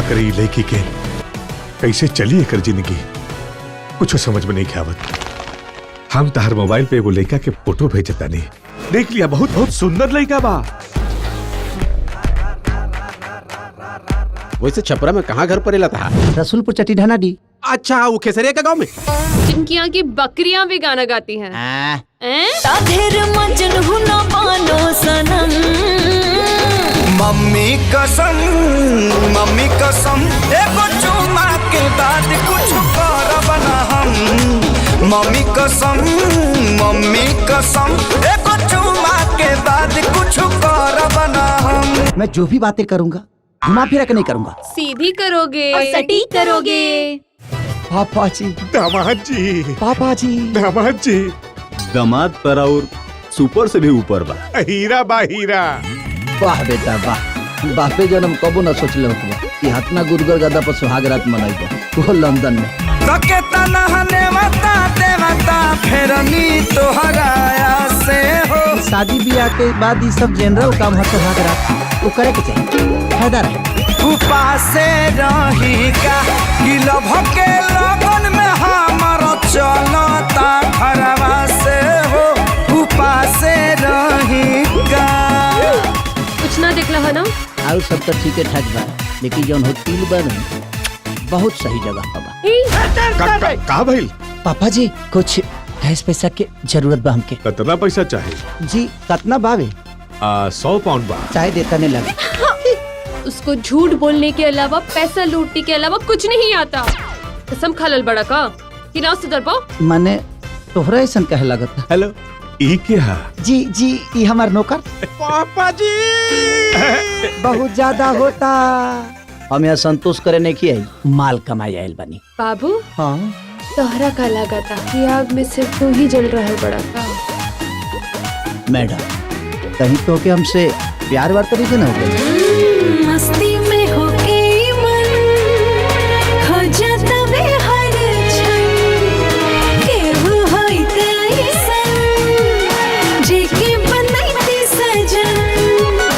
करी लड़की के, कैसे चली एकर जिंदगी कुछ समझ में नहीं आवत। हम तहर मोबाइल पे एगो लड़का के फोटो भेजता नहीं, देख लिया, बहुत बहुत सुंदर लड़का बा। वैसे छपरा में कहाँ घर परेला था? रसूलपुर चटीढाना डी। अच्छा, वो खेसरिया का गांव में। जिनकी यहाँ की बकरियां भी गाना गाती हैं। मम्मी कसम एगो चुमा के बाद कुछ करब ना हम। मम्मी कसम एगो चुमा के बाद कुछ करब ना हम। मैं जो भी बातें करूंगा घुमा फिरा के नहीं करूंगा। सीधी करोगे और सटीक करोगे। पापा जी, दामाद जी, पापा जी, दामाद जी। दामाद पर और सुपर से भी ऊपर बा। हीरा बा हीरा। वाह बेटा वाह, बापे जन्म कबो न सोचले होतबा कि हतना गुरुगर गदा पर सुहाग रात मनाइबो वो लंदन में। तके तनहने मता देवता फेरनी तोहराया से हो। शादी ब्याह के बाद ये सब जनरल काम है सुहाग रात, वो करे के चाहिए, फायदा रहे। उपासे रही का गिलो भके लगन में हमर चलता घरवा से हो। उपासे रही का कुछ ना देखला है ना। और सब तो ठीक ठाक बा, लेकिन जौन होटल बा नहीं बहुत सही जगह बा। का भइल? पापा जी कुछ कैश पैसा के जरूरत बा हमके। कितना पैसा चाहे? जी कितना बावे? 100 पाउंड बा। चाहे देता नहीं लगे। उसको झूठ बोलने के अलावा, पैसा लूटने के अलावा कुछ नहीं आता। कसम खालल बड़ा का कि ना सुधर पाओ। माने तोहरा ऐसा कहे लगत। हेलो, ई क्या? जी जी, ये हमार नौकर। पापा जी बहुत ज्यादा होता। हम यहाँ संतोष करे नहीं की आई, माल कमाई आयल बनी। बाबू हाँ तोहरा का लगा था कि आग में सिर्फ तू ही जल रहा है बड़ा का। मैडम कहीं तो के हमसे प्यार वार तो नहीं ना हो गई? मस्ती में होके मन खो जाता वे हर क्षण। केहू होई तैसन जेके बनैती सजन।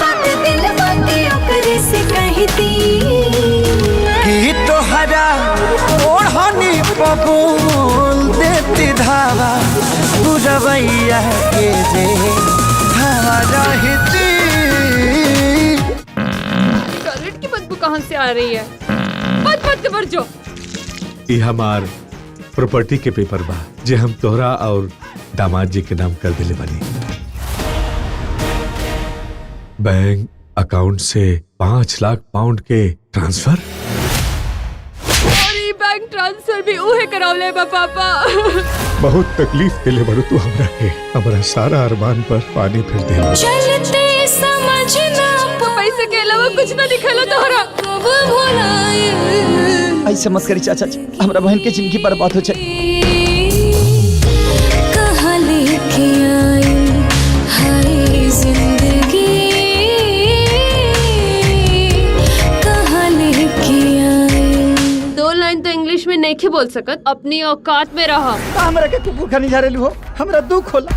बात दिल बाटे ओकरे से कहती कि तोहरा ओढ़नी पबूल देती धावा बुरवैया के जे हवा रहती। टॉयलेट की बदबू कहाँ से आ रही है? मत मत कर जो। ये हमार प्रॉपर्टी के पेपर बा जे हम तोहरा और दामाद जी के नाम कर दिले बनी। बैंक अकाउंट से 5 लाख पाउंड के ट्रांसफर। और ये बैंक ट्रांसफर भी उहे करावले बा पापा। बहुत तकलीफ के लिए बड़ो तू हमरा के, हमारा सारा अरमान पर पानी फिर दे। चलते समझना पैसे के अलावा कुछ ना दिखलो तोहरा। कब भुलाए। ऐसे मत करी चाचा जी, हमरा बहन के जिंदगी बर्बाद हो जाए। कहाँ लेके आई हाय जिंदगी। कहाँ लेके आई। 2 लाइन तो इंग्लिश में नहीं बोल सकत, अपनी औकात में रहा। हमरा के कुकुर खानी जा रही हो, हमरा दुख होला।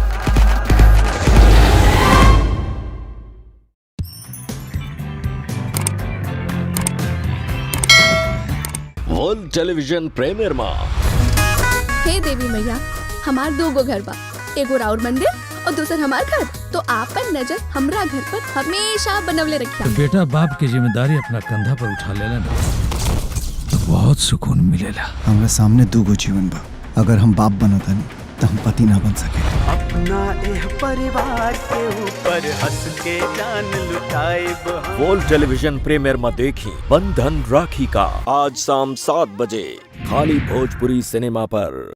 वर्ल्ड टेलीविजन प्रीमियर माँ। हे देवी मैया, हमार 2 घर बा, एगो राउर मंदिर और दूसर हमार घर। तो आपन नजर हमरा घर पर हमेशा बनवले रखिया। तो बेटा बाप की जिम्मेदारी अपना कंधा पर उठा लेला ना, तो बहुत सुकून मिलेला। हमरा सामने 2 जीवन बा, अगर हम बाप बनता नहीं तो हम पति ना बन सके। अपना एह परिवार के ऊपर हंस के जान लुटाए। वर्ल्ड टेलीविजन प्रीमियर में देखी बंधन राखी का आज शाम 7 बजे खाली भोजपुरी सिनेमा पर।